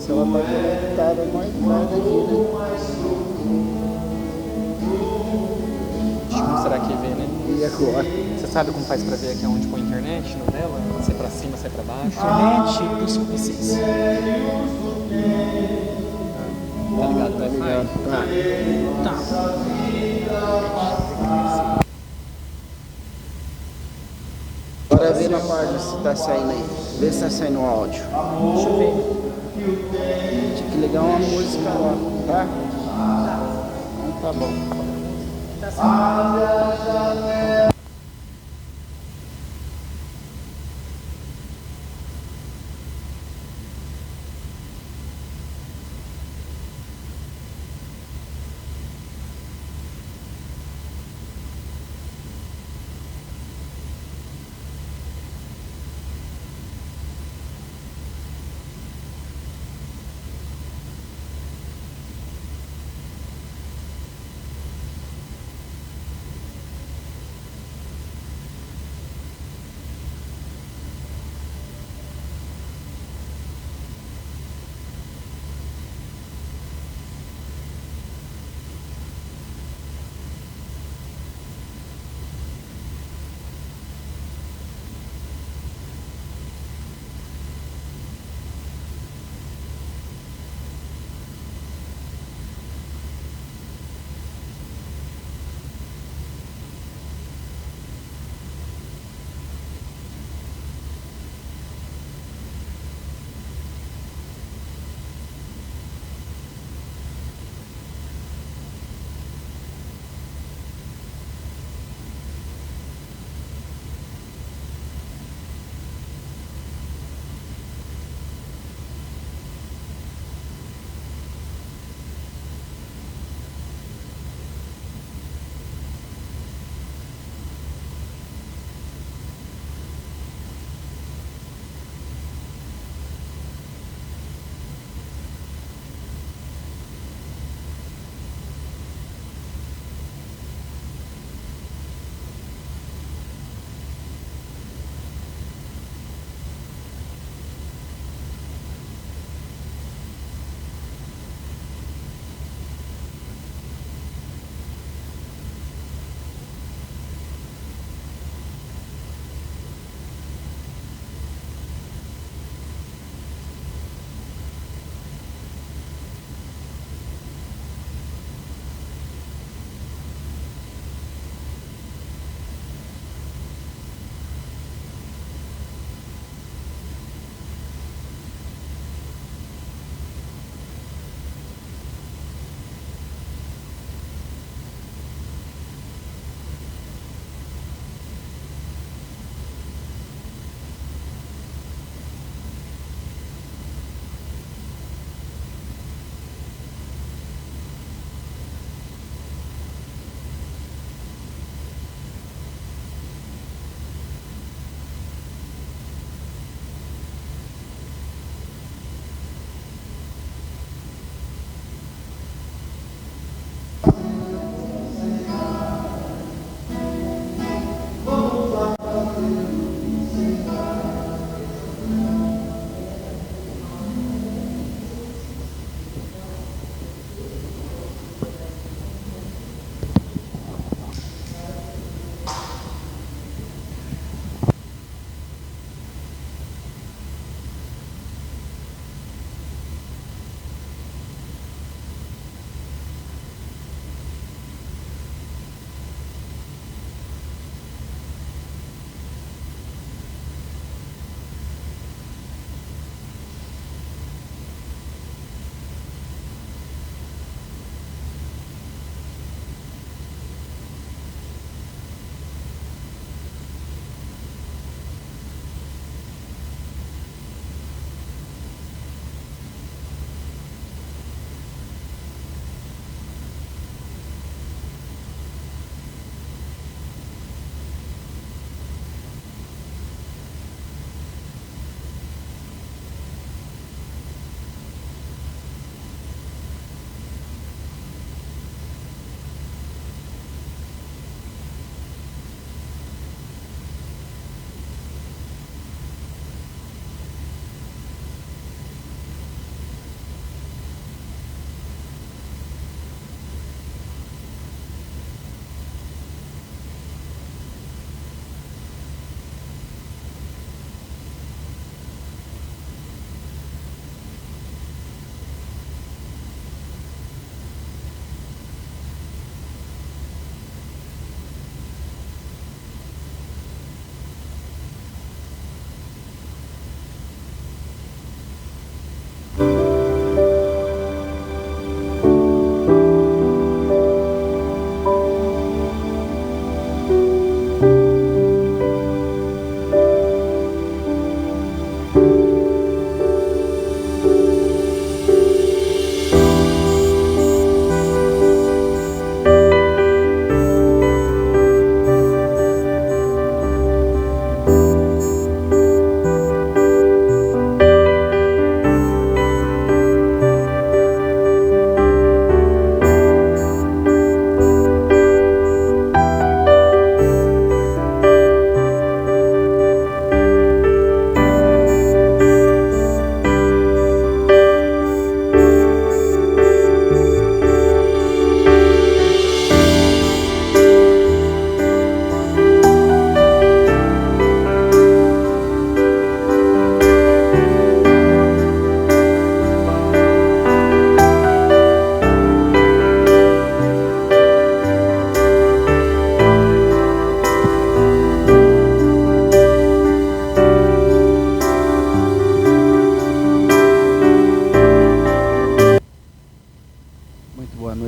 se ela tá conectada mais tarde aqui, né? Deixa eu mostrar aqui e ver, né? E agora? Você sabe como faz pra ver aqui onde põe internet no dela? Se é pra cima, se é pra baixo? Internet dos PCs. Tá ligado, tá Ligado. ligado? Tá. Tá. Agora vê na página se tá saindo aí. Vê se tá saindo o áudio. Deixa eu ver. Tinha que ligar uma música lá, tá? Então tá bom. Tá certo.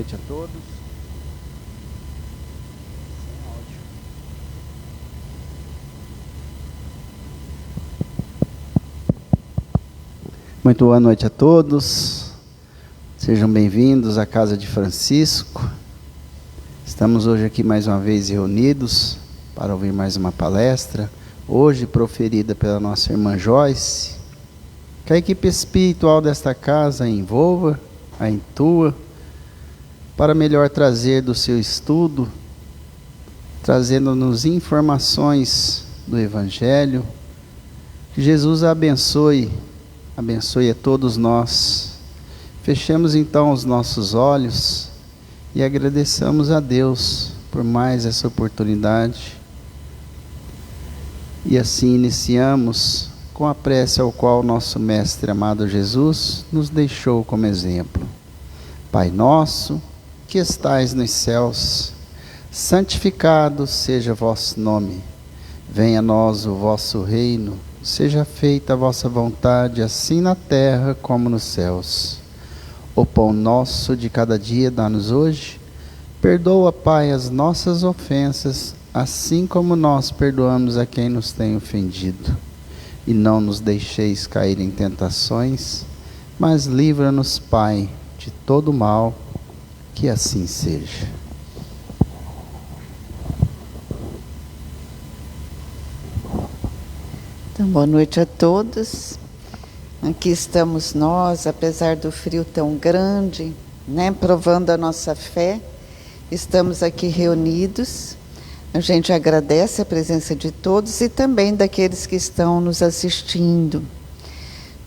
noite a todos. Muito boa noite a todos. Sejam bem-vindos à Casa de Francisco. Estamos hoje aqui mais uma vez reunidos para ouvir mais uma palestra, hoje proferida pela nossa irmã Joyce. Que a equipe espiritual desta casa a envolva, a intua, para melhor trazer do seu estudo, trazendo-nos informações do Evangelho. Que Jesus a abençoe a todos nós. Fechemos então os nossos olhos e agradeçamos a Deus por mais essa oportunidade. E assim iniciamos com a prece ao qual nosso Mestre amado Jesus nos deixou como exemplo. Pai nosso, que estais nos céus, santificado seja vosso nome. Venha a nós o vosso reino. Seja feita a vossa vontade, assim na terra como nos céus. O pão nosso de cada dia dá-nos hoje. Perdoa, Pai, as nossas ofensas, assim como nós perdoamos a quem nos tem ofendido. E não nos deixeis cair em tentações, mas livra-nos, Pai, de todo mal, que assim seja. Então, boa noite a todos. Aqui estamos nós, apesar do frio tão grande, né, provando a nossa fé. Estamos aqui reunidos. A gente agradece a presença de todos e também daqueles que estão nos assistindo.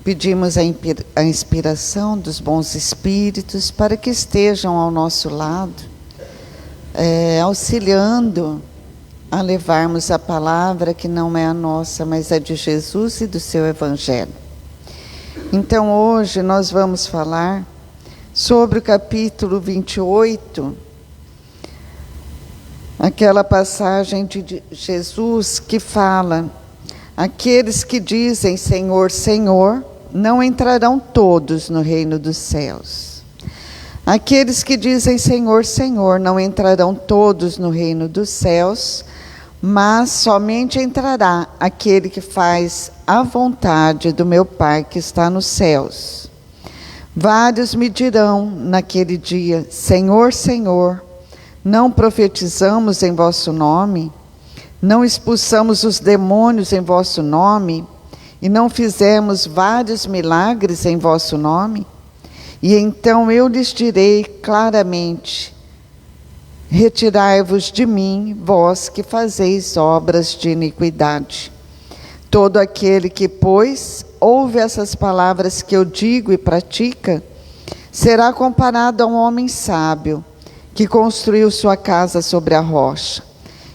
Pedimos a inspiração dos bons espíritos para que estejam ao nosso lado, auxiliando a levarmos a palavra que não é a nossa, mas a de Jesus e do seu Evangelho. Então hoje nós vamos falar sobre o capítulo 28, aquela passagem de Jesus que fala: aqueles que dizem Senhor, Senhor, não entrarão todos no reino dos céus. Aqueles que dizem Senhor, Senhor, não entrarão todos no reino dos céus, mas somente entrará aquele que faz a vontade do meu Pai que está nos céus. Vários me dirão naquele dia: Senhor, Senhor, não profetizamos em vosso nome? Não expulsamos os demônios em vosso nome? E não fizemos vários milagres em vosso nome? E então eu lhes direi claramente: retirai-vos de mim, vós que fazeis obras de iniquidade. Todo aquele que, pois, ouve essas palavras que eu digo e pratica, será comparado a um homem sábio, que construiu sua casa sobre a rocha.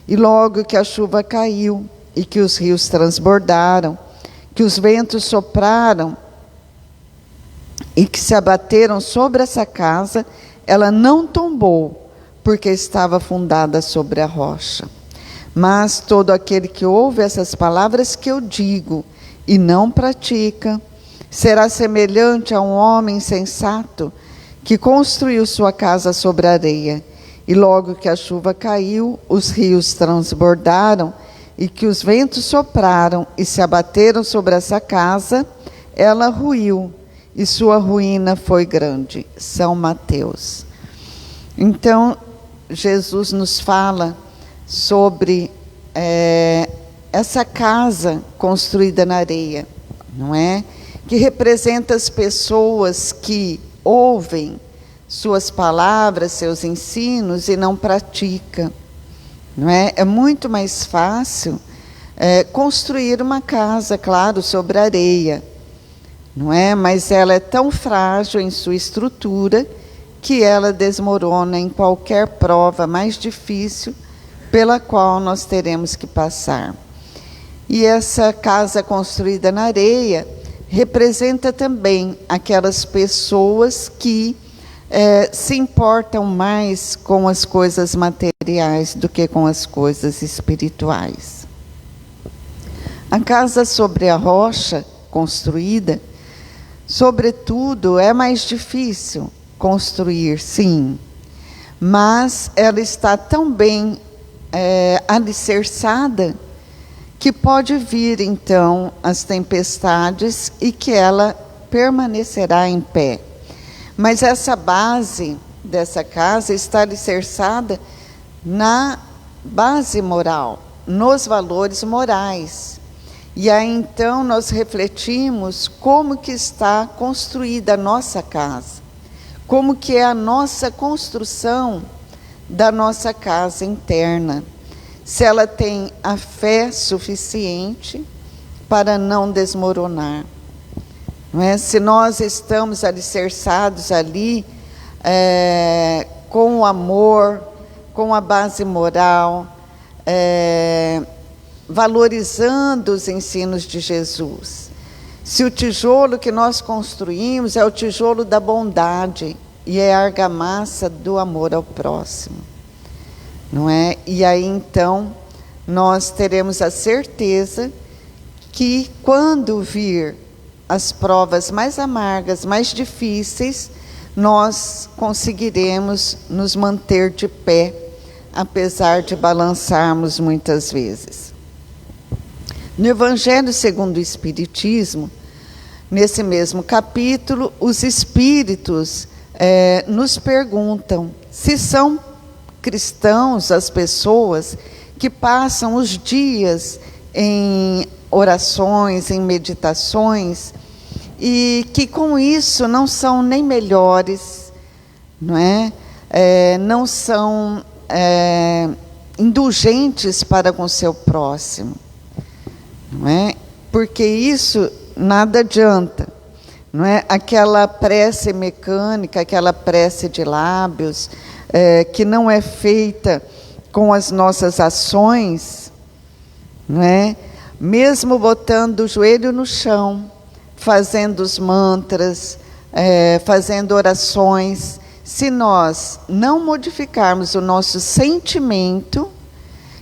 E logo que a chuva caiu, e que os rios transbordaram, que os ventos sopraram, e que se abateram sobre essa casa, ela não tombou, porque estava fundada sobre a rocha. Mas todo aquele que ouve essas palavras que eu digo e não pratica, será semelhante a um homem insensato que construiu sua casa sobre a areia. E logo que a chuva caiu, os rios transbordaram, e que os ventos sopraram e se abateram sobre essa casa, ela ruiu, e sua ruína foi grande. São Mateus. Então, Jesus nos fala sobre essa casa construída na areia, não é? Que representa as pessoas que ouvem suas palavras, seus ensinos e não praticam, não é? É muito mais fácil construir uma casa, claro, sobre areia, não é? Mas ela é tão frágil em sua estrutura que ela desmorona em qualquer prova mais difícil pela qual nós teremos que passar. E essa casa construída na areia representa também aquelas pessoas que se importam mais com as coisas materiais do que com as coisas espirituais. A casa sobre a rocha construída, sobretudo, é mais difícil construir, sim, mas ela está tão bem alicerçada que pode vir então as tempestades e que ela permanecerá em pé. Mas essa base dessa casa está alicerçada na base moral, nos valores morais. E aí então nós refletimos como que está construída a nossa casa, como que é a nossa construção da nossa casa interna. Se ela tem a fé suficiente para não desmoronar. Não é? Se nós estamos alicerçados ali com o amor, com a base moral, valorizando os ensinos de Jesus. Se o tijolo que nós construímos é o tijolo da bondade e é a argamassa do amor ao próximo. Não é? E aí então nós teremos a certeza que quando vir as provas mais amargas, mais difíceis, nós conseguiremos nos manter de pé, apesar de balançarmos muitas vezes. No Evangelho segundo o Espiritismo, nesse mesmo capítulo, os espíritos nos perguntam se são cristãos as pessoas que passam os dias em orações, em meditações, e que com isso não são nem melhores, não é? Não são indulgentes para com o seu próximo, não é? Porque isso nada adianta, não é? Aquela prece mecânica, aquela prece de lábios, que não é feita com as nossas ações, não é? Mesmo botando o joelho no chão, fazendo os mantras, fazendo orações, se nós não modificarmos o nosso sentimento,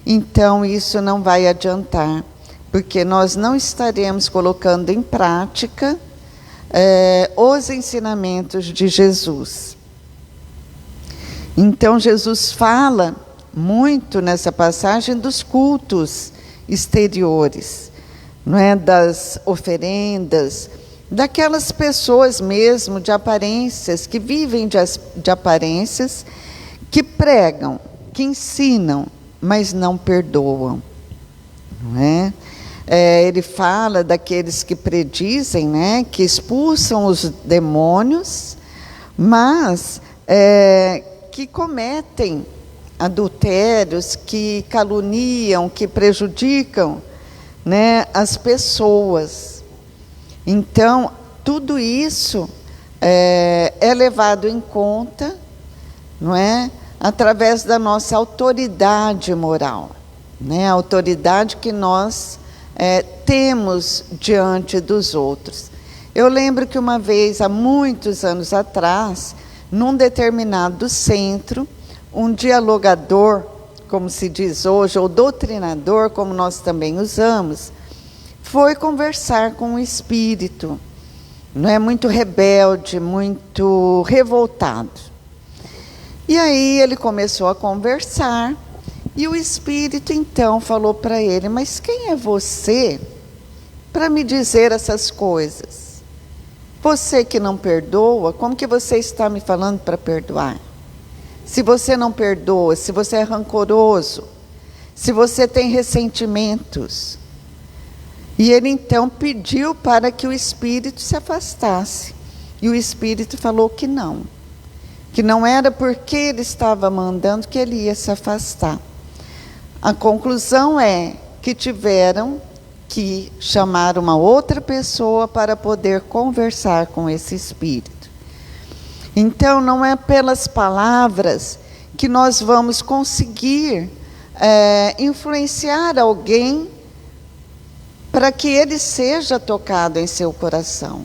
então isso não vai adiantar, porque nós não estaremos colocando em prática os ensinamentos de Jesus. Então Jesus fala muito nessa passagem dos cultos exteriores, não é? Das oferendas, daquelas pessoas mesmo de aparências, que vivem de aparências, que pregam, que ensinam, mas não perdoam, não é? Ele fala daqueles que predizem, né, que expulsam os demônios, mas que cometem adultérios, que caluniam, que prejudicam, né, as pessoas. Então, tudo isso é levado em conta, não é? Através da nossa autoridade moral, né? A autoridade que nós temos diante dos outros. Eu lembro que uma vez, há muitos anos atrás, num determinado centro, um dialogador, como se diz hoje, ou doutrinador, como nós também usamos, foi conversar com um espírito, não é, muito rebelde, muito revoltado. E aí ele começou a conversar, e o espírito então falou para ele: mas quem é você para me dizer essas coisas? Você que não perdoa, como que você está me falando para perdoar? Se você não perdoa, se você é rancoroso, se você tem ressentimentos. E ele então pediu para que o espírito se afastasse. E o espírito falou que não era porque ele estava mandando que ele ia se afastar. A conclusão é que tiveram que chamar uma outra pessoa para poder conversar com esse espírito. Então, não é pelas palavras que nós vamos conseguir influenciar alguém para que ele seja tocado em seu coração.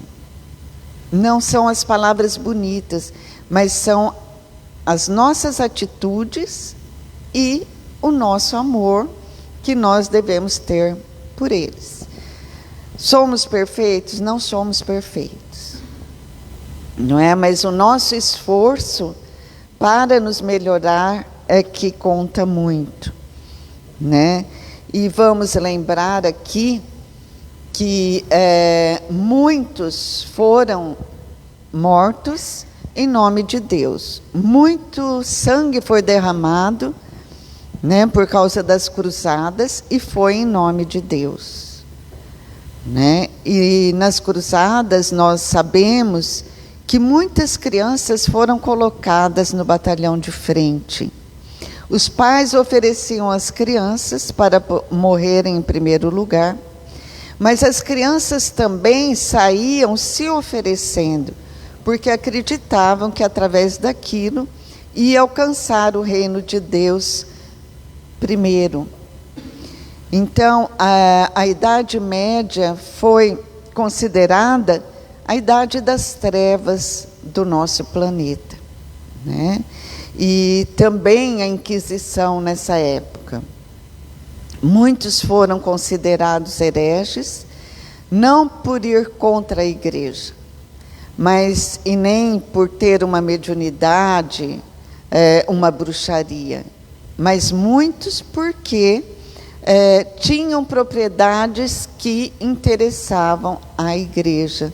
Não são as palavras bonitas, mas são as nossas atitudes e o nosso amor que nós devemos ter por eles. Somos perfeitos? Não somos perfeitos, não é? Mas o nosso esforço para nos melhorar é que conta muito, né? E vamos lembrar aqui que muitos foram mortos em nome de Deus. Muito sangue foi derramado, né, por causa das cruzadas, e foi em nome de Deus, né? E nas cruzadas nós sabemos que muitas crianças foram colocadas no batalhão de frente. Os pais ofereciam as crianças para morrerem em primeiro lugar, mas as crianças também saíam se oferecendo, porque acreditavam que através daquilo ia alcançar o reino de Deus primeiro. Então, a Idade Média foi considerada a idade das trevas do nosso planeta, né? E também a Inquisição nessa época. Muitos foram considerados hereges, não por ir contra a igreja, mas e nem por ter uma mediunidade, uma bruxaria, mas muitos porque tinham propriedades que interessavam à igreja.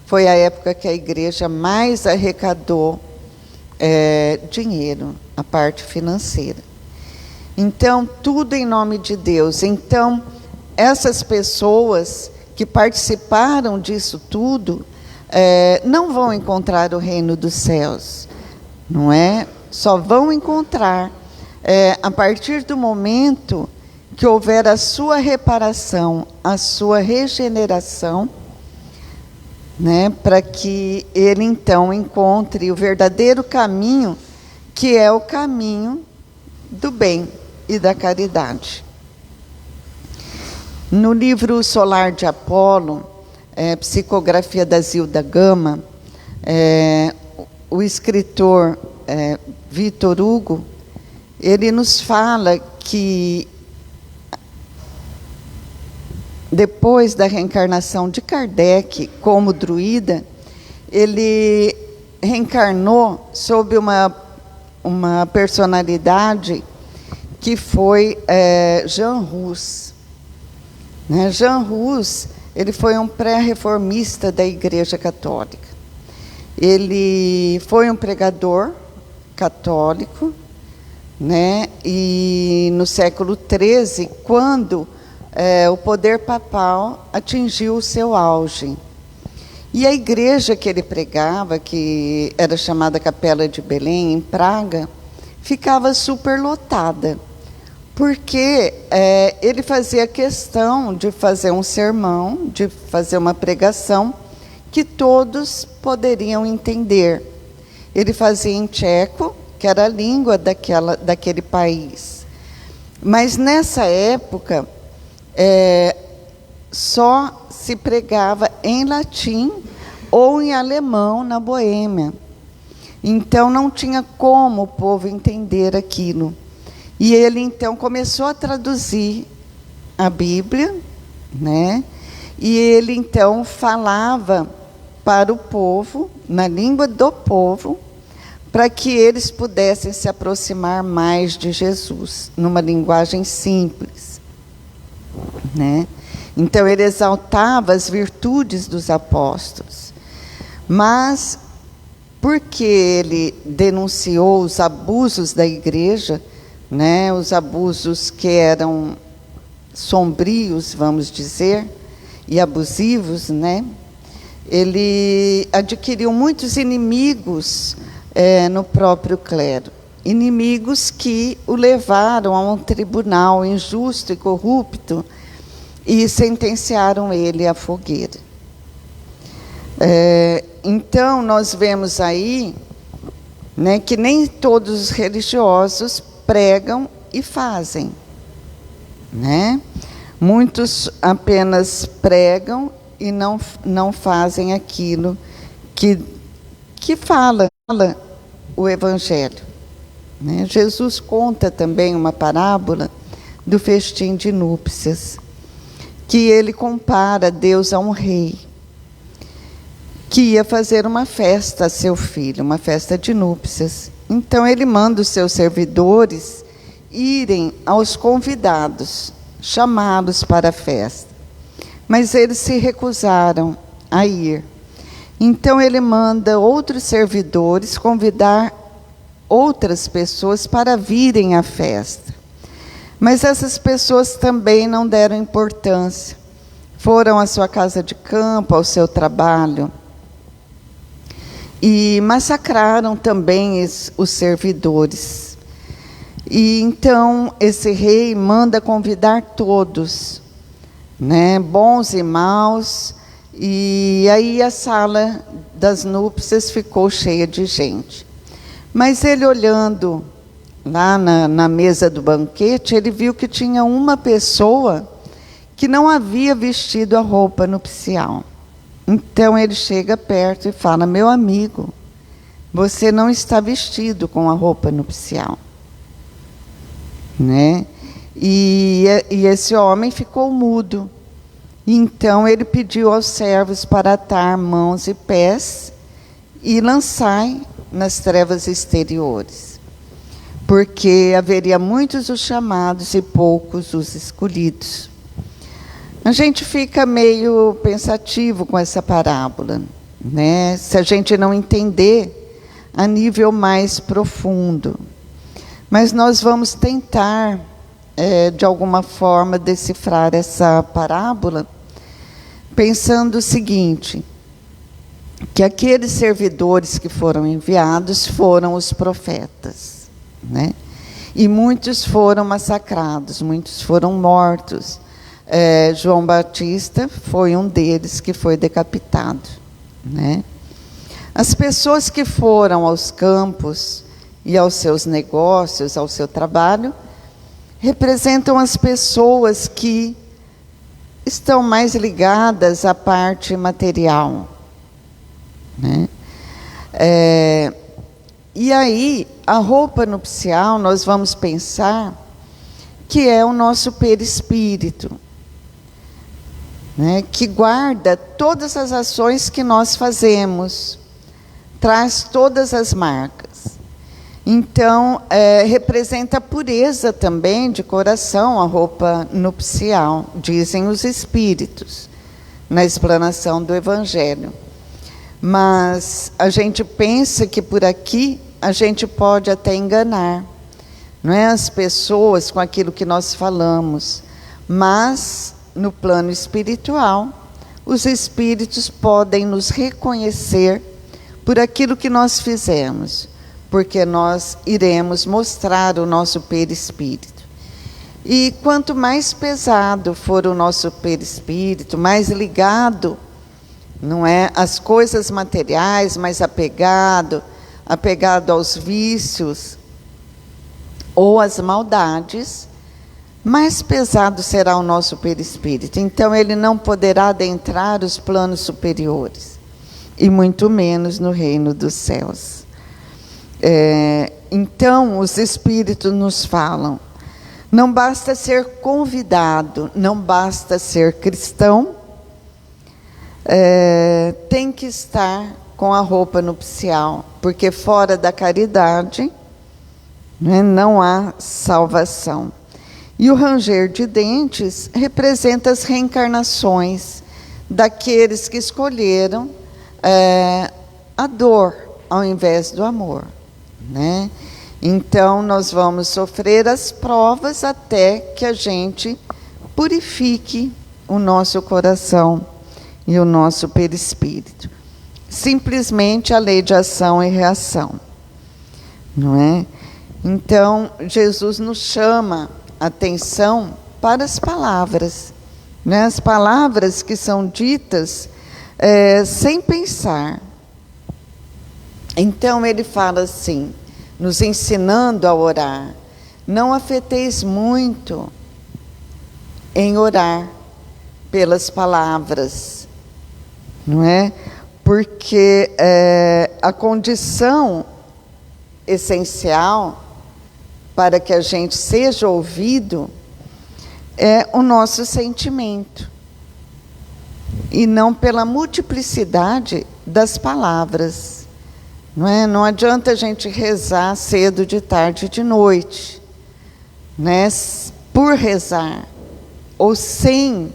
Foi a época que a igreja mais arrecadou dinheiro, a parte financeira. Então, tudo em nome de Deus. Então, essas pessoas que participaram disso tudo não vão encontrar o reino dos céus, não é? Só vão encontrar a partir do momento que houver a sua reparação, a sua regeneração, né, para que ele então encontre o verdadeiro caminho, que é o caminho do bem e da caridade. No livro Solar de Apolo, psicografia da Zilda Gama, o escritor Victor Hugo, ele nos fala que depois da reencarnação de Kardec como druida, ele reencarnou sob uma personalidade que foi Jean Rus. Né? Jean Rus, ele foi um pré-reformista da Igreja Católica. Ele foi um pregador católico, né? E no século XIII, quando o poder papal atingiu o seu auge. E a igreja que ele pregava, que era chamada Capela de Belém, em Praga, ficava superlotada, porque ele fazia questão de fazer um sermão, de fazer uma pregação, que todos poderiam entender. Ele fazia em tcheco, que era a língua daquele país. Mas nessa época, só se pregava em latim ou em alemão na Boêmia. Então não tinha como o povo entender aquilo. E ele então começou a traduzir a Bíblia, né? E ele então falava para o povo, na língua do povo, para que eles pudessem se aproximar mais de Jesus, numa linguagem simples, né? Então ele exaltava as virtudes dos apóstolos, mas porque ele denunciou os abusos da igreja, né, os abusos que eram sombrios, vamos dizer, e abusivos, né, ele adquiriu muitos inimigos no próprio clero, inimigos que o levaram a um tribunal injusto e corrupto e sentenciaram ele à fogueira. Então, nós vemos aí, né, que nem todos os religiosos pregam e fazem, né? Muitos apenas pregam e não fazem aquilo que fala o Evangelho, né? Jesus conta também uma parábola do festim de núpcias, que ele compara Deus a um rei que ia fazer uma festa a seu filho, uma festa de núpcias. Então ele manda os seus servidores irem aos convidados, chamá-los para a festa. Mas eles se recusaram a ir. Então ele manda outros servidores convidar outras pessoas para virem à festa. Mas essas pessoas também não deram importância. Foram à sua casa de campo, ao seu trabalho. E massacraram também os servidores. E então esse rei manda convidar todos, né, bons e maus, e aí a sala das núpcias ficou cheia de gente. Mas ele, olhando lá na mesa do banquete, ele viu que tinha uma pessoa que não havia vestido a roupa nupcial. Então ele chega perto e fala: meu amigo, você não está vestido com a roupa nupcial, né? E esse homem ficou mudo. Então ele pediu aos servos para atar mãos e pés e lançai nas trevas exteriores, porque haveria muitos os chamados e poucos os escolhidos. A gente fica meio pensativo com essa parábola, né? Se a gente não entender a nível mais profundo. Mas nós vamos tentar, de alguma forma, decifrar essa parábola, pensando o seguinte: que aqueles servidores que foram enviados foram os profetas, né? E muitos foram massacrados, muitos foram mortos. João Batista foi um deles que foi decapitado, né? As pessoas que foram aos campos e aos seus negócios, ao seu trabalho, representam as pessoas que estão mais ligadas à parte material, né? E aí, a roupa nupcial, nós vamos pensar que é o nosso perispírito, né? Que guarda todas as ações que nós fazemos, traz todas as marcas. Então, representa a pureza também de coração, a roupa nupcial, dizem os espíritos, na explanação do Evangelho. Mas a gente pensa que por aqui a gente pode até enganar, não é, as pessoas com aquilo que nós falamos, mas no plano espiritual, os espíritos podem nos reconhecer por aquilo que nós fizemos, porque nós iremos mostrar o nosso perispírito. E quanto mais pesado for o nosso perispírito, mais ligado, não é, às coisas materiais, mais apegado aos vícios ou às maldades, mais pesado será o nosso perispírito. Então ele não poderá adentrar os planos superiores, e muito menos no reino dos céus. Então os espíritos nos falam: não basta ser convidado, não basta ser cristão, tem que estar com a roupa nupcial, porque fora da caridade, né, não há salvação. E o ranger de dentes representa as reencarnações daqueles que escolheram a dor ao invés do amor, né? Então nós vamos sofrer as provas até que a gente purifique o nosso coração e o nosso perispírito. Simplesmente a lei de ação e reação, não é? Então Jesus nos chama atenção para as palavras, né? As palavras que são ditas sem pensar. Então ele fala assim, nos ensinando a orar: não afeteis muito em orar pelas palavras, não é? Porque a condição essencial para que a gente seja ouvido é o nosso sentimento, e não pela multiplicidade das palavras, Não é? Não adianta a gente rezar cedo, de tarde e de noite, né? Por rezar, ou sem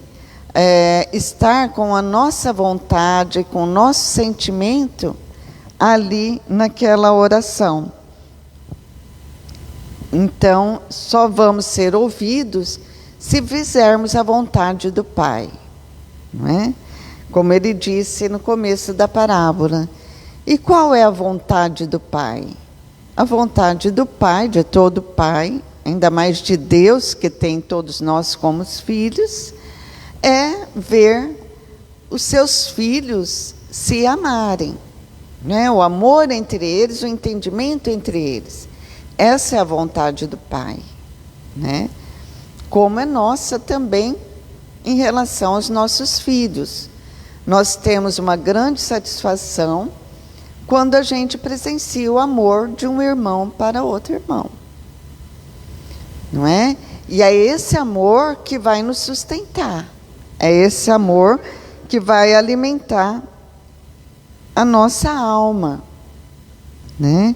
estar com a nossa vontade, com o nosso sentimento ali naquela oração. Então, só vamos ser ouvidos se fizermos a vontade do Pai, não é? Como ele disse no começo da parábola. E qual é a vontade do Pai? A vontade do Pai, de todo Pai, ainda mais de Deus, que tem todos nós como filhos, é ver os seus filhos se amarem, né? O amor entre eles, o entendimento entre eles. Essa é a vontade do Pai, né? Como é nossa também em relação aos nossos filhos. Nós temos uma grande satisfação quando a gente presencia o amor de um irmão para outro irmão, não é? E é esse amor que vai nos sustentar, é esse amor que vai alimentar a nossa alma, né?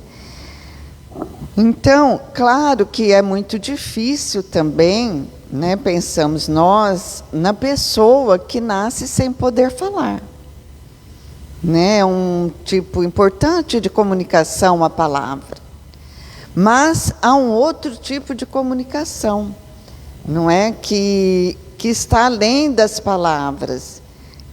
Então, claro que é muito difícil também, né? Pensamos nós na pessoa que nasce sem poder falar. Né, é um tipo importante de comunicação a palavra. Mas há um outro tipo de comunicação, não é? Que está além das palavras,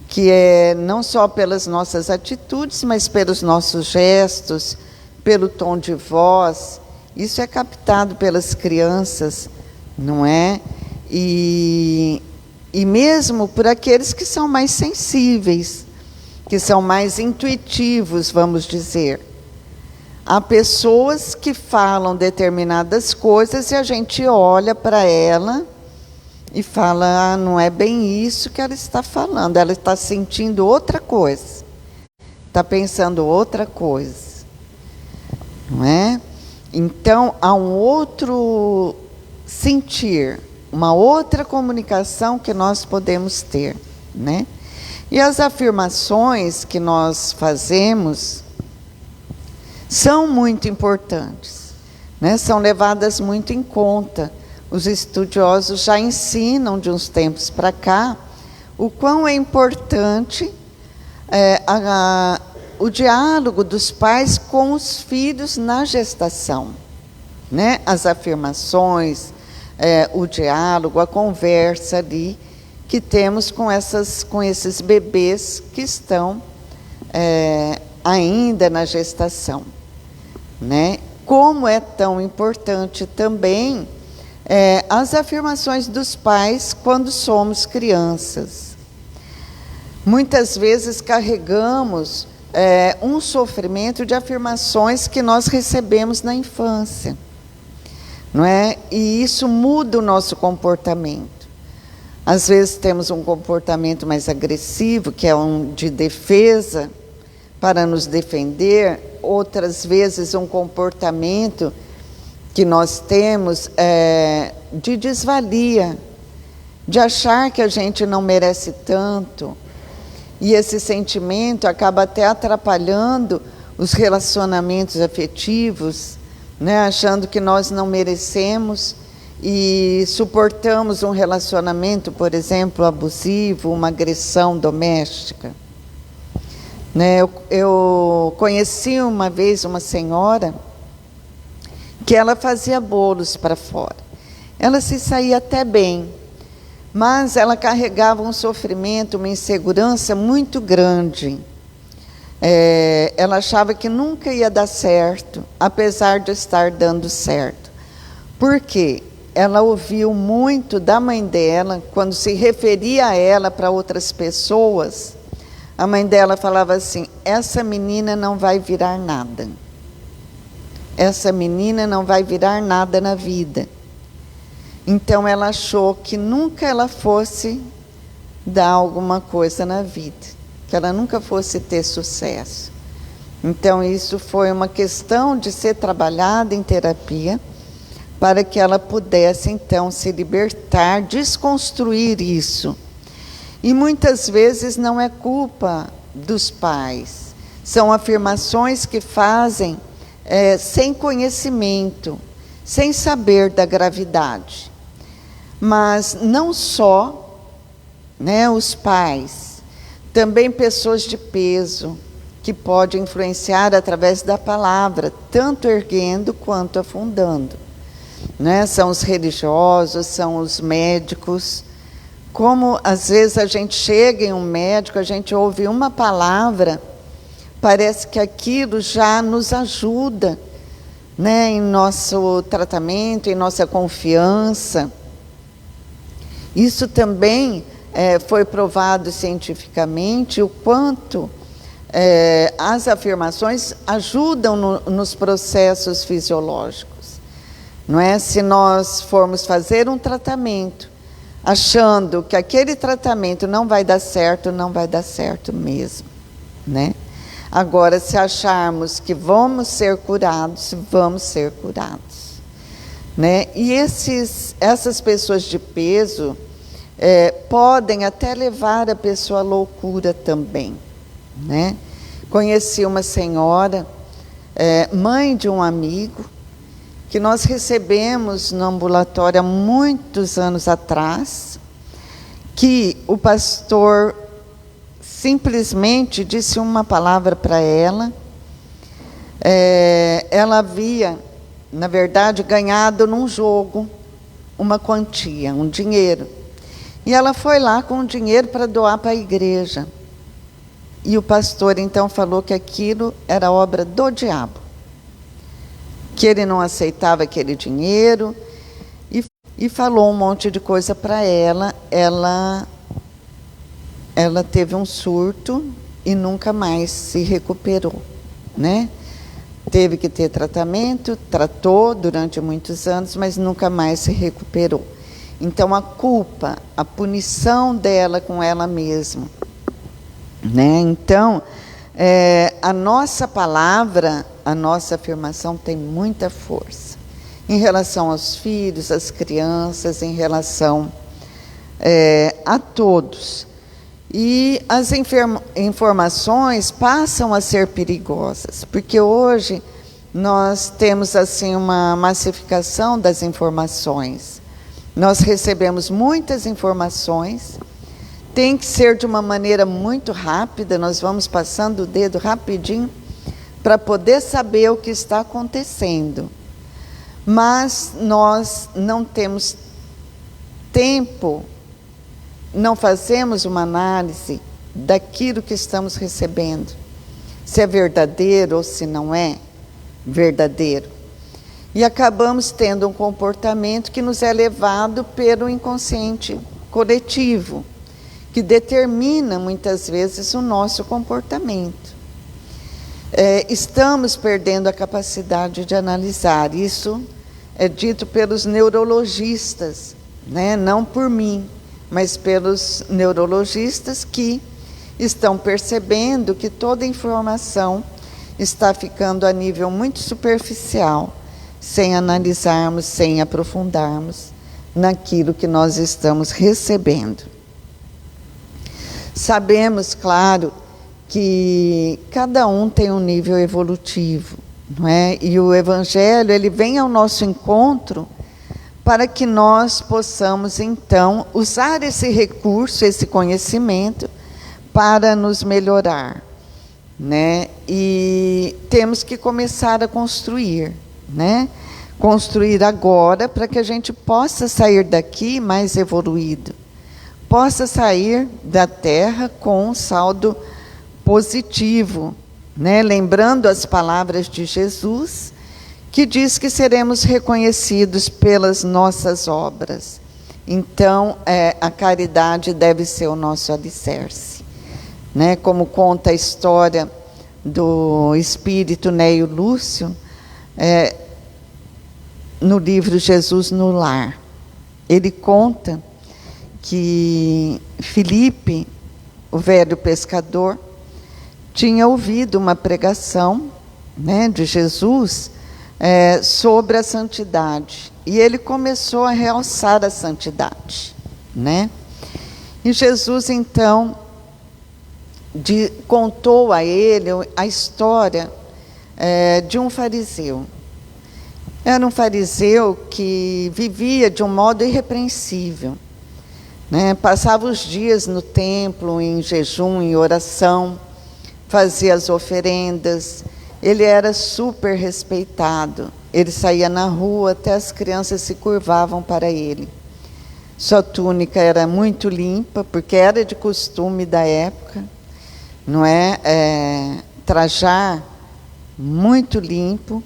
que é não só pelas nossas atitudes, mas pelos nossos gestos, pelo tom de voz. Isso é captado pelas crianças, não é? E mesmo por aqueles que são mais sensíveis, que são mais intuitivos, vamos dizer. Há pessoas que falam determinadas coisas e a gente olha para ela e fala, não é bem isso que ela está falando, ela está sentindo outra coisa, está pensando outra coisa, não é? Então, há um outro sentir, uma outra comunicação que nós podemos ter, né? E as afirmações que nós fazemos são muito importantes, né? São levadas muito em conta. Os estudiosos já ensinam de uns tempos para cá o quão é importante o diálogo dos pais com os filhos na gestação, né? As afirmações, o diálogo, a conversa ali que temos com esses bebês que estão ainda na gestação, né? Como é tão importante também as afirmações dos pais quando somos crianças. Muitas vezes carregamos um sofrimento de afirmações que nós recebemos na infância, não é? E isso muda o nosso comportamento. Às vezes temos um comportamento mais agressivo, que é um de defesa, para nos defender. Outras vezes um comportamento que nós temos de desvalia, de achar que a gente não merece tanto. E esse sentimento acaba até atrapalhando os relacionamentos afetivos, né? Achando que nós não merecemos e suportamos um relacionamento, por exemplo, abusivo, uma agressão doméstica. Né? Eu conheci uma vez uma senhora que ela fazia bolos para fora. Ela se saía até bem, mas ela carregava um sofrimento, uma insegurança muito grande. Ela achava que nunca ia dar certo, apesar de estar dando certo. Por quê? Ela ouviu muito da mãe dela, quando se referia a ela para outras pessoas, a mãe dela falava assim, essa menina não vai virar nada. Essa menina não vai virar nada na vida. Então ela achou que nunca ela fosse dar alguma coisa na vida, que ela nunca fosse ter sucesso. Então isso foi uma questão de ser trabalhada em terapia, para que ela pudesse, então, se libertar, desconstruir isso. E muitas vezes não é culpa dos pais, São afirmações que fazem sem conhecimento, sem saber da gravidade. Mas não só, né, os pais, também pessoas de peso, que podem influenciar através da palavra, tanto erguendo quanto afundando. Né? São os religiosos, são os médicos. Como às vezes a gente chega em um médico, a gente ouve uma palavra, parece que aquilo já nos ajuda, né, em nosso tratamento, em nossa confiança. Isso também foi provado cientificamente, o quanto as afirmações ajudam nos processos fisiológicos. Não é? Se nós formos fazer um tratamento, achando que aquele tratamento não vai dar certo, não vai dar certo mesmo, né? Agora, se acharmos que vamos ser curados, vamos ser curados, né? E essas pessoas de peso podem até levar a pessoa à loucura também, né? Conheci uma senhora, mãe de um amigo, que nós recebemos no ambulatório há muitos anos atrás, que o pastor simplesmente disse uma palavra para ela. Ela havia, na verdade, ganhado num jogo uma quantia, um dinheiro. E ela foi lá com o dinheiro para doar para a igreja. E o pastor então falou que aquilo era obra do diabo, que ele não aceitava aquele dinheiro, e falou um monte de coisa para ela. Ela teve um surto e nunca mais se recuperou, né? Teve que ter tratamento, tratou durante muitos anos, mas nunca mais se recuperou. Então, a culpa, a punição dela com ela mesma, né? Então, a nossa palavra, a nossa afirmação tem muita força em relação aos filhos, às crianças, em relação a todos. E as informações passam a ser perigosas, porque hoje nós temos assim uma massificação das informações. Nós recebemos muitas informações, tem que ser de uma maneira muito rápida, nós vamos passando o dedo rapidinho para poder saber o que está acontecendo. Mas nós não temos tempo, não fazemos uma análise daquilo que estamos recebendo, se é verdadeiro ou se não é verdadeiro. E acabamos tendo um comportamento que nos é levado pelo inconsciente coletivo, que determina muitas vezes o nosso comportamento. Estamos perdendo a capacidade de analisar. Isso é dito pelos neurologistas, né? Não por mim, mas pelos neurologistas que estão percebendo que toda informação está ficando a nível muito superficial, sem analisarmos, sem aprofundarmos naquilo que nós estamos recebendo. Sabemos, claro, que cada um tem um nível evolutivo, não é? E o Evangelho, ele vem ao nosso encontro para que nós possamos, então, usar esse recurso, esse conhecimento, para nos melhorar, né? E temos que começar a construir, né? Construir agora para que a gente possa sair daqui mais evoluído, possa sair da Terra com um saldo positivo, né? Lembrando as palavras de Jesus, que diz que seremos reconhecidos pelas nossas obras. Então, a caridade deve ser o nosso alicerce, né? Como conta a história do espírito Neio Lúcio, no livro Jesus no Lar. Ele conta que Filipe, o velho pescador, tinha ouvido uma pregação, né, de Jesus sobre a santidade. E ele começou a realçar a santidade, né? E Jesus, então, contou a ele a história de um fariseu. Era um fariseu que vivia de um modo irrepreensível, né? Passava os dias no templo, em jejum, em oração, fazia as oferendas. Ele era super respeitado. Ele saía na rua, até as crianças se curvavam para ele. Sua túnica era muito limpa, porque era de costume da época, não é? Trajar muito limpo.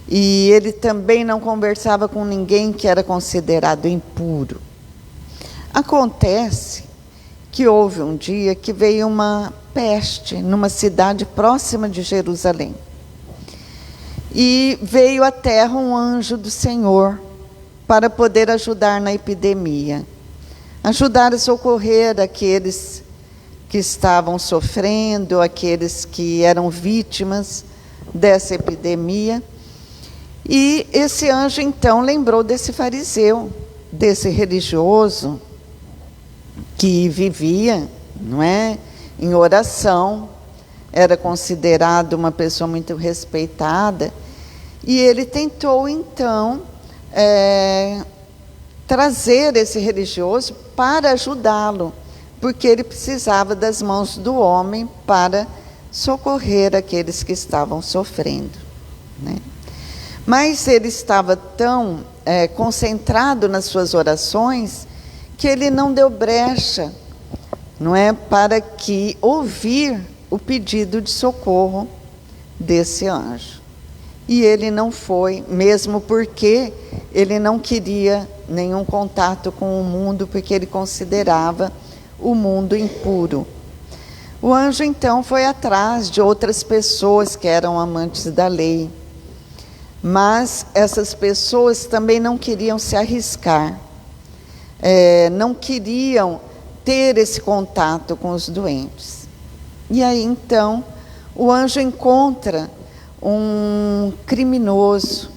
E ele também não conversava com ninguém que era considerado impuro. Acontece que houve um dia que veio uma peste numa cidade próxima de Jerusalém. E veio à terra um anjo do Senhor para poder ajudar na epidemia, ajudar a socorrer aqueles que estavam sofrendo, aqueles que eram vítimas dessa epidemia. E esse anjo, então, lembrou desse fariseu, desse religioso, que vivia, não é, em oração, era considerado uma pessoa muito respeitada, e ele tentou, então, trazer esse religioso para ajudá-lo, porque ele precisava das mãos do homem para socorrer aqueles que estavam sofrendo, né? Mas ele estava tão concentrado nas suas orações que ele não deu brecha, não é, para que ouvir o pedido de socorro desse anjo. E ele não foi, mesmo porque ele não queria nenhum contato com o mundo, porque ele considerava o mundo impuro. O anjo então foi atrás de outras pessoas que eram amantes da lei. Mas essas pessoas também não queriam se arriscar, não queriam ter esse contato com os doentes. E aí, então, o anjo encontra um criminoso,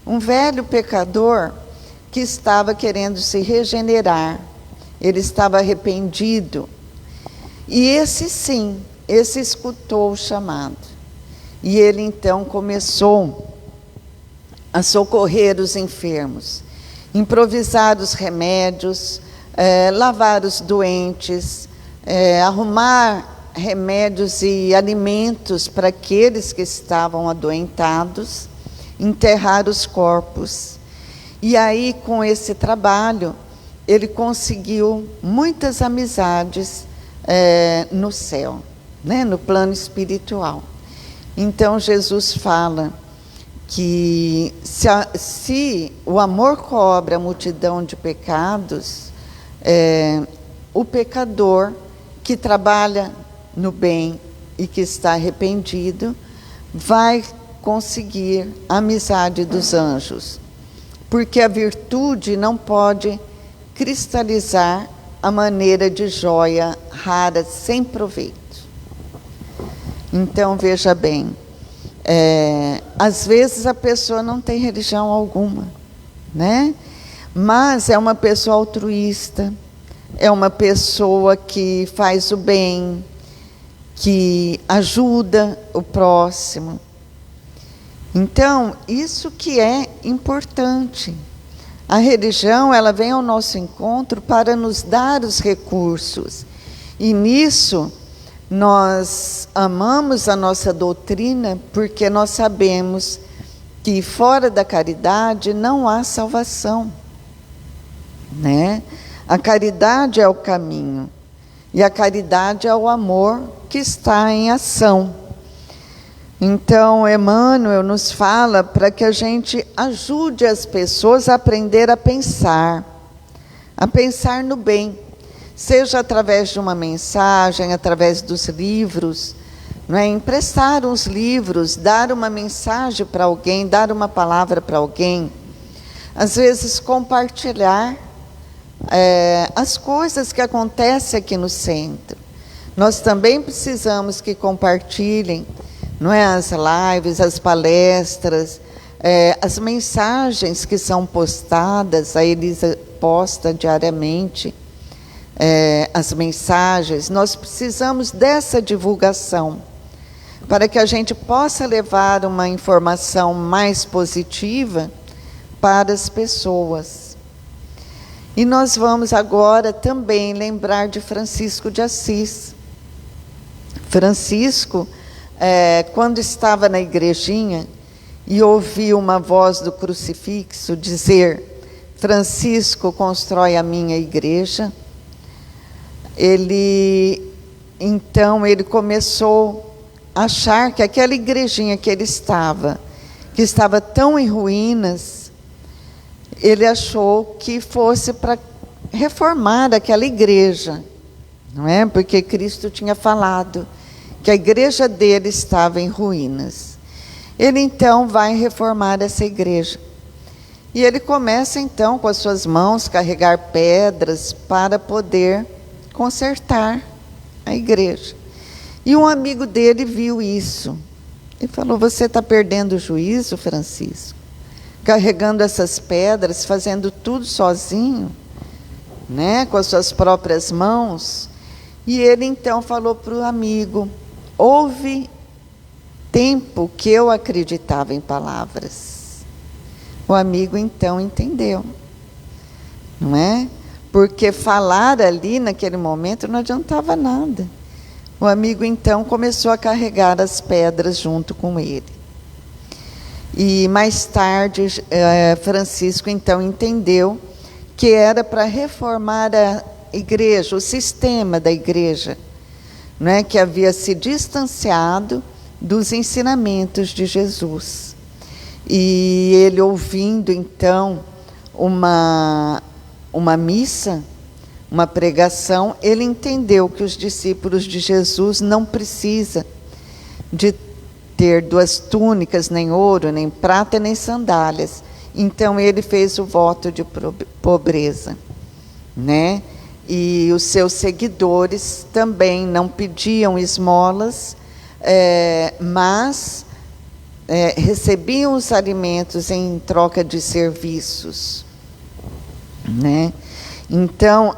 um velho pecador que estava querendo se regenerar, ele estava arrependido. E esse sim, esse escutou o chamado. E ele então começou a socorrer os enfermos, improvisar os remédios, lavar os doentes, arrumar remédios e alimentos para aqueles que estavam adoentados, enterrar os corpos. E aí, com esse trabalho, ele conseguiu muitas amizades no céu, né, no plano espiritual. Então, Jesus fala que se o amor cobre a multidão de pecados, o pecador que trabalha no bem e que está arrependido vai conseguir a amizade dos anjos, porque a virtude não pode cristalizar a maneira de joia rara sem proveito. Então, veja bem, às vezes a pessoa não tem religião alguma, né? Mas é uma pessoa altruísta, é uma pessoa que faz o bem, que ajuda o próximo. Então, isso que é importante. A religião, ela vem ao nosso encontro para nos dar os recursos. E nisso, nós amamos a nossa doutrina porque nós sabemos que fora da caridade não há salvação, né? A caridade é o caminho e a caridade é o amor que está em ação. Então, Emmanuel nos fala para que a gente ajude as pessoas a aprender a pensar no bem. Seja através de uma mensagem, através dos livros, não é? Emprestar uns livros, dar uma mensagem para alguém, dar uma palavra para alguém. Às vezes, compartilhar as coisas que acontecem aqui no centro. Nós também precisamos que compartilhem, não é? As lives, as palestras, as mensagens que são postadas, a Elisa posta diariamente, as mensagens, nós precisamos dessa divulgação, para que a gente possa levar uma informação mais positiva para as pessoas. E nós vamos agora também lembrar de Francisco de Assis. Francisco, quando estava na igrejinha e ouviu uma voz do crucifixo dizer: Francisco constrói a minha igreja, ele começou a achar que aquela igrejinha que ele estava, que estava tão em ruínas, ele achou que fosse para reformar aquela igreja, não é? Porque Cristo tinha falado que a igreja dele estava em ruínas. Ele então vai reformar essa igreja. E ele começa então com as suas mãos carregar pedras para poder consertar a igreja. E um amigo dele viu isso e falou: você está perdendo o juízo, Francisco? Carregando essas pedras, fazendo tudo sozinho, né, com as suas próprias mãos. E ele então falou para o amigo: houve tempo que eu acreditava em palavras. O amigo então entendeu, não é? Porque falar ali naquele momento não adiantava nada. O amigo então começou a carregar as pedras junto com ele. E mais tarde, Francisco então entendeu que era para reformar a igreja, o sistema da igreja, não é? Que havia se distanciado dos ensinamentos de Jesus. E ele, ouvindo então uma missa, uma pregação, ele entendeu que os discípulos de Jesus não precisam de ter 2 túnicas, nem ouro, nem prata, nem sandálias. Então ele fez o voto de pobreza, né? E os seus seguidores também não pediam esmolas, mas recebiam os alimentos em troca de serviços, né? Então,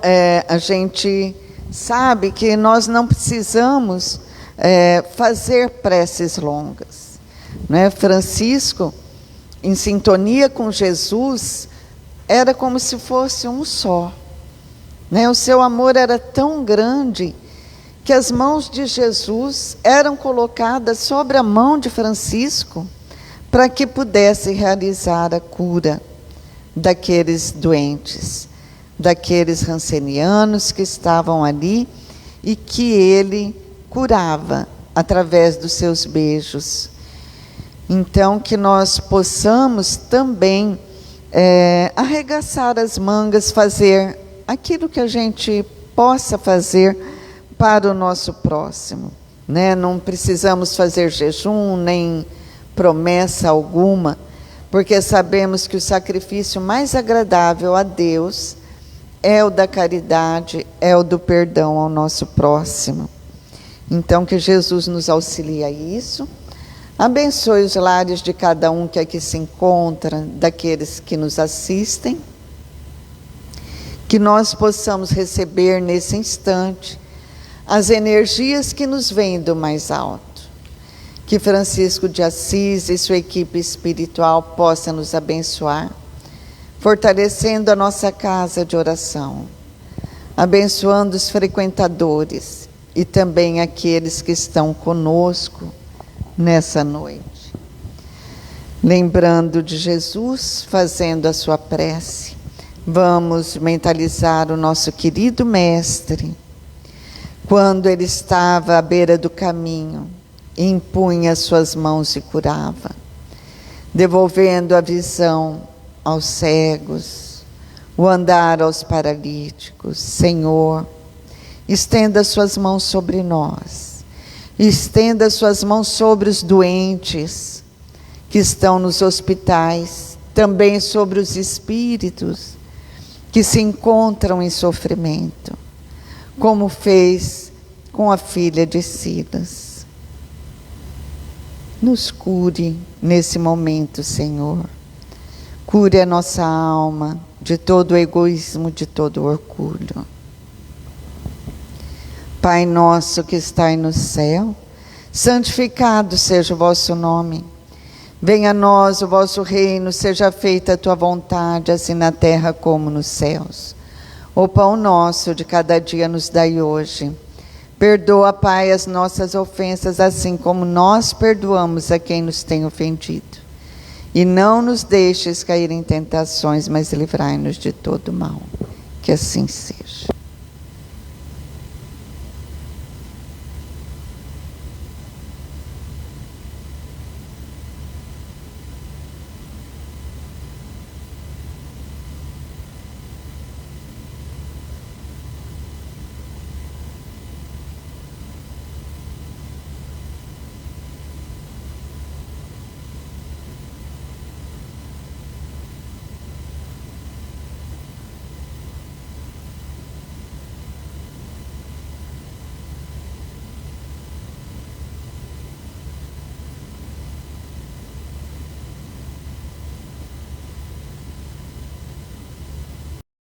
a gente sabe que nós não precisamos fazer preces longas, né? Francisco, em sintonia com Jesus, era como se fosse um só, né? O seu amor era tão grande que as mãos de Jesus eram colocadas sobre a mão de Francisco para que pudesse realizar a cura daqueles doentes, daqueles rancenianos que estavam ali e que ele curava através dos seus beijos. Então, que nós possamos também arregaçar as mangas, fazer aquilo que a gente possa fazer para o nosso próximo, né? Não precisamos fazer jejum, nem promessa alguma, porque sabemos que o sacrifício mais agradável a Deus é o da caridade, é o do perdão ao nosso próximo. Então, que Jesus nos auxilie a isso. Abençoe os lares de cada um que aqui se encontra, daqueles que nos assistem. Que nós possamos receber nesse instante as energias que nos vêm do mais alto. Que Francisco de Assis e sua equipe espiritual possam nos abençoar, fortalecendo a nossa casa de oração, abençoando os frequentadores e também aqueles que estão conosco nessa noite. Lembrando de Jesus, fazendo a sua prece, vamos mentalizar o nosso querido Mestre, quando ele estava à beira do caminho, impunha as suas mãos e curava, devolvendo a visão aos cegos, o andar aos paralíticos. Senhor, estenda suas mãos sobre nós, estenda suas mãos sobre os doentes que estão nos hospitais, também sobre os espíritos que se encontram em sofrimento, como fez com a filha de Silas. Nos cure nesse momento, Senhor. Cure a nossa alma de todo o egoísmo, de todo o orgulho. Pai nosso que estais no céu, santificado seja o vosso nome. Venha a nós o vosso reino, seja feita a tua vontade, assim na terra como nos céus. O pão nosso de cada dia nos dai hoje. Perdoa, Pai, as nossas ofensas, assim como nós perdoamos a quem nos tem ofendido. E não nos deixes cair em tentações, mas livrai-nos de todo mal. Que assim seja.